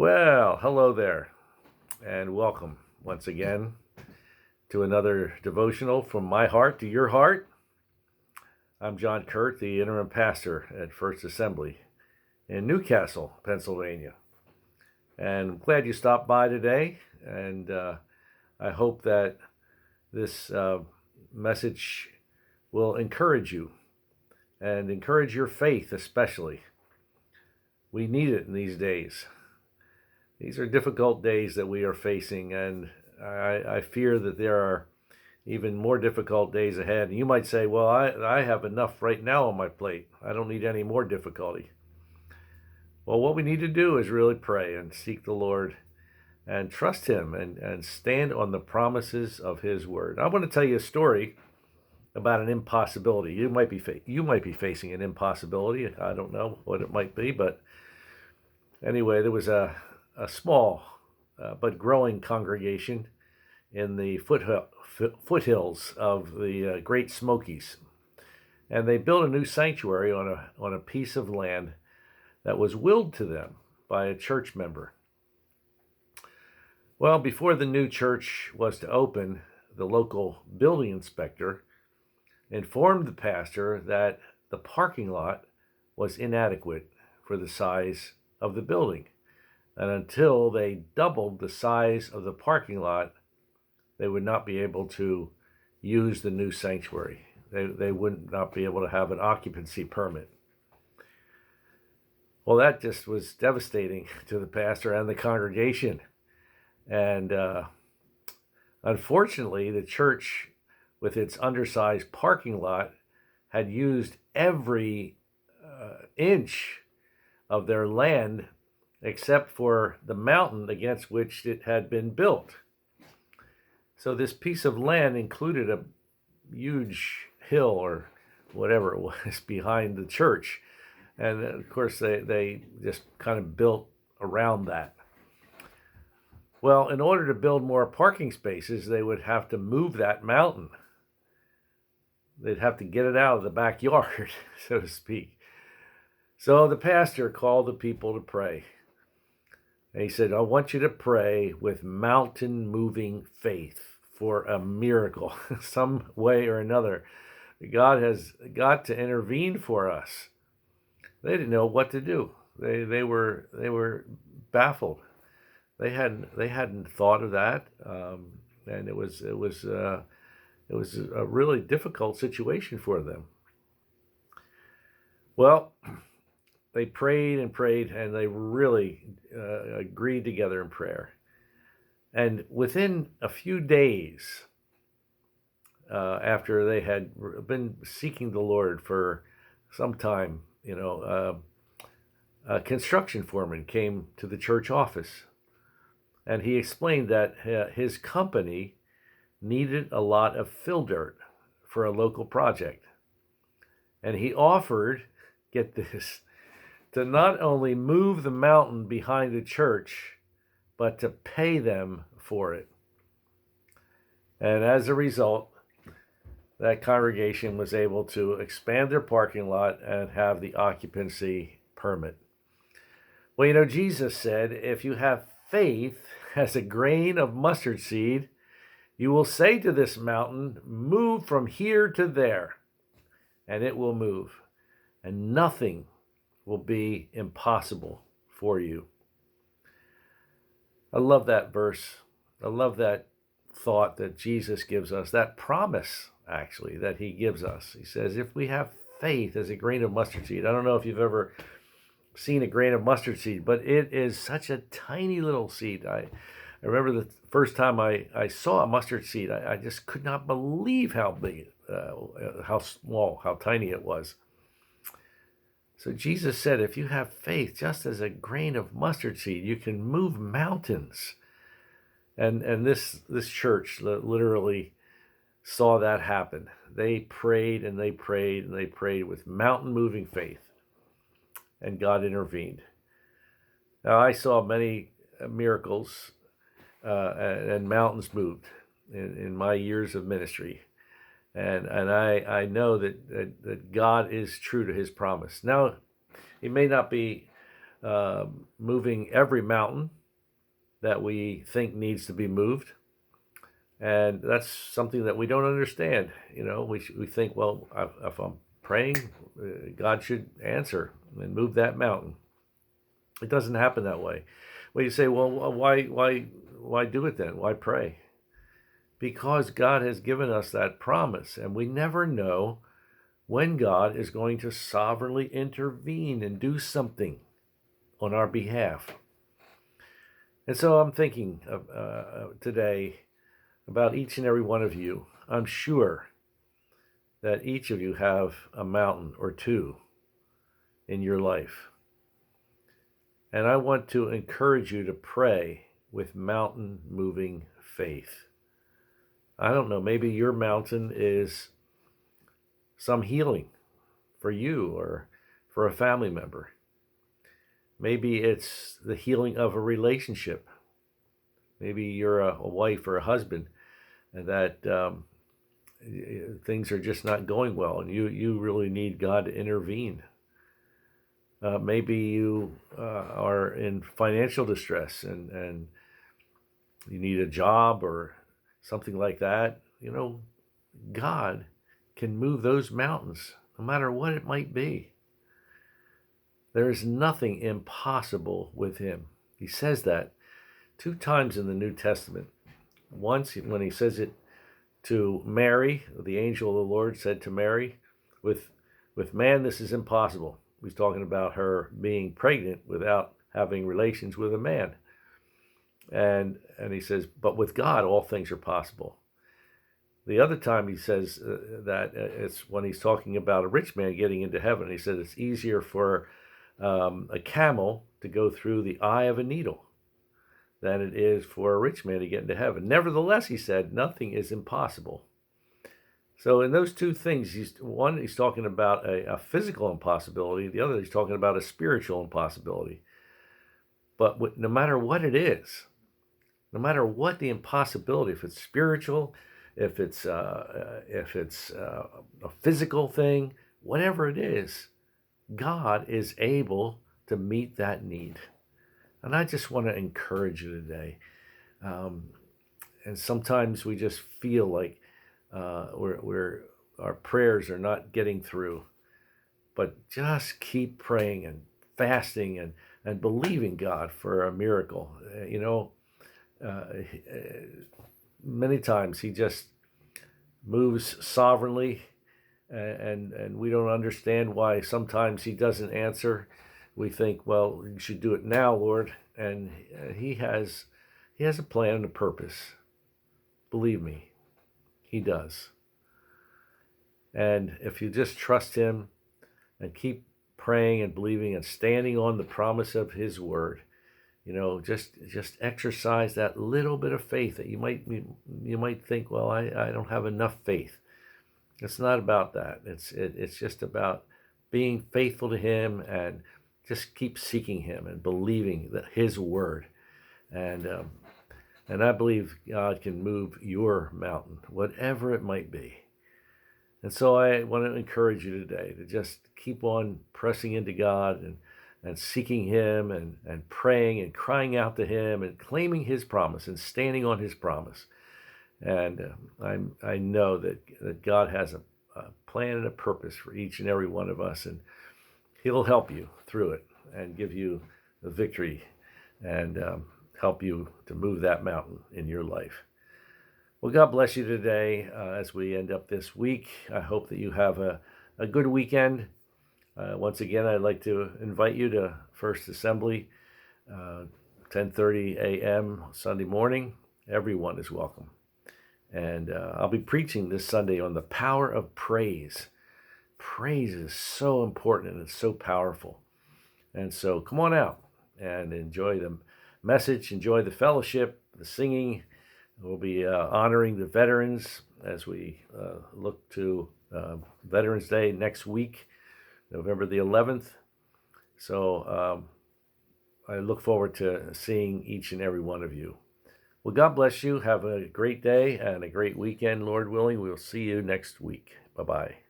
Well, hello there, and welcome once again to another devotional from my heart to your heart. I'm John Kuert, the interim pastor at First Assembly in Newcastle, Pennsylvania. And I'm glad you stopped by today, and I hope that this message will encourage you and encourage your faith, especially. We need it in these days. These are difficult days that we are facing, and I fear that there are even more difficult days ahead. And you might say, well, I have enough right now on my plate. I don't need any more difficulty. Well, what we need to do is really pray and seek the Lord and trust Him and stand on the promises of His Word. I want to tell you a story about an impossibility. You might be facing an impossibility. I don't know what it might be, but anyway, there was a small but growing congregation in the foothills of the Great Smokies. And they built a new sanctuary on a piece of land that was willed to them by a church member. Well, before the new church was to open, the local building inspector informed the pastor that the parking lot was inadequate for the size of the building. And until they doubled the size of the parking lot, they would not be able to use the new sanctuary. They would not be able to have an occupancy permit. Well, that just was devastating to the pastor and the congregation. And unfortunately, the church, with its undersized parking lot, had used every inch of their land except for the mountain against which it had been built. So this piece of land included a huge hill or whatever it was behind the church. And of course, they just kind of built around that. Well, in order to build more parking spaces, they would have to move that mountain. They'd have to get it out of the backyard, so to speak. So the pastor called the people to pray. And he said, I want you to pray with mountain-moving faith for a miracle, some way or another. God has got to intervene for us. They didn't know what to do. They were baffled. They hadn't thought of that, and it was a really difficult situation for them. Well, they prayed and prayed, and they really agreed together in prayer. And within a few days, after they had been seeking the Lord for some time, a construction foreman came to the church office, and he explained that his company needed a lot of fill dirt for a local project. And he offered, get this, to not only move the mountain behind the church, but to pay them for it. And as a result, that congregation was able to expand their parking lot and have the occupancy permit. Well, Jesus said, if you have faith as a grain of mustard seed, you will say to this mountain, move from here to there, and it will move, and nothing will be impossible for you. I love that verse. I love that thought that Jesus gives us, that promise, actually, that he gives us. He says, if we have faith as a grain of mustard seed, I don't know if you've ever seen a grain of mustard seed, but it is such a tiny little seed. I remember the first time I saw a mustard seed, I just could not believe how big, how small, how tiny it was. So Jesus said, if you have faith just as a grain of mustard seed, you can move mountains. And this church literally saw that happen. They prayed and they prayed and they prayed with mountain-moving faith, and God intervened. Now, I saw many miracles and mountains moved in my years of ministry. And I know that God is true to his promise. Now, it may not be moving every mountain that we think needs to be moved. And that's something that we don't understand. We think, well, if I'm praying, God should answer and move that mountain. It doesn't happen that way. Well, you say, well, why do it then? Why pray? Because God has given us that promise, and we never know when God is going to sovereignly intervene and do something on our behalf. And so I'm thinking today about each and every one of you. I'm sure that each of you have a mountain or two in your life. And I want to encourage you to pray with mountain-moving faith. I don't know, maybe your mountain is some healing for you or for a family member. Maybe it's the healing of a relationship. Maybe you're a wife or a husband and that things are just not going well and you really need God to intervene. Maybe you are in financial distress and you need a job or something like that. God can move those mountains, no matter what it might be. There is nothing impossible with him. He says that 2 times in the New Testament. Once when he says it to Mary, the angel of the Lord said to Mary, with man this is impossible. He's talking about her being pregnant without having relations with a man. And he says, but with God all things are possible. The other time he says that it's when he's talking about a rich man getting into heaven. He said it's easier for a camel to go through the eye of a needle than it is for a rich man to get into heaven. Nevertheless, he said, nothing is impossible. So in those 2 things, he's talking about a physical impossibility. The other, he's talking about a spiritual impossibility. But no matter what it is, no matter what the impossibility, if it's spiritual, if it's a physical thing, whatever it is, God is able to meet that need. And I just want to encourage you today. And sometimes we just feel like our prayers are not getting through. But just keep praying and fasting and believing God for a miracle. Many times he just moves sovereignly, and we don't understand why sometimes he doesn't answer. We think, well, you should do it now, Lord. And he has a plan and a purpose. Believe me, he does. And if you just trust him and keep praying and believing and standing on the promise of his word, just exercise that little bit of faith that you might think, well, I don't have enough faith. It's not about that. It's just about being faithful to him and just keep seeking him and believing that his word. And I believe God can move your mountain, whatever it might be. And so I want to encourage you today to just keep on pressing into God and seeking him and praying and crying out to him and claiming his promise and standing on his promise. And I know that God has a plan and a purpose for each and every one of us, and he'll help you through it and give you the victory and help you to move that mountain in your life. Well, God bless you today as we end up this week. I hope that you have a good weekend. Once again, I'd like to invite you to First Assembly, 10:30 a.m. Sunday morning. Everyone is welcome. And I'll be preaching this Sunday on the power of praise. Praise is so important and it's so powerful. And so come on out and enjoy the message, enjoy the fellowship, the singing. We'll be honoring the veterans as we look to Veterans Day next week, November the 11th. So I look forward to seeing each and every one of you. Well, God bless you. Have a great day and a great weekend, Lord willing. We'll see you next week. Bye-bye.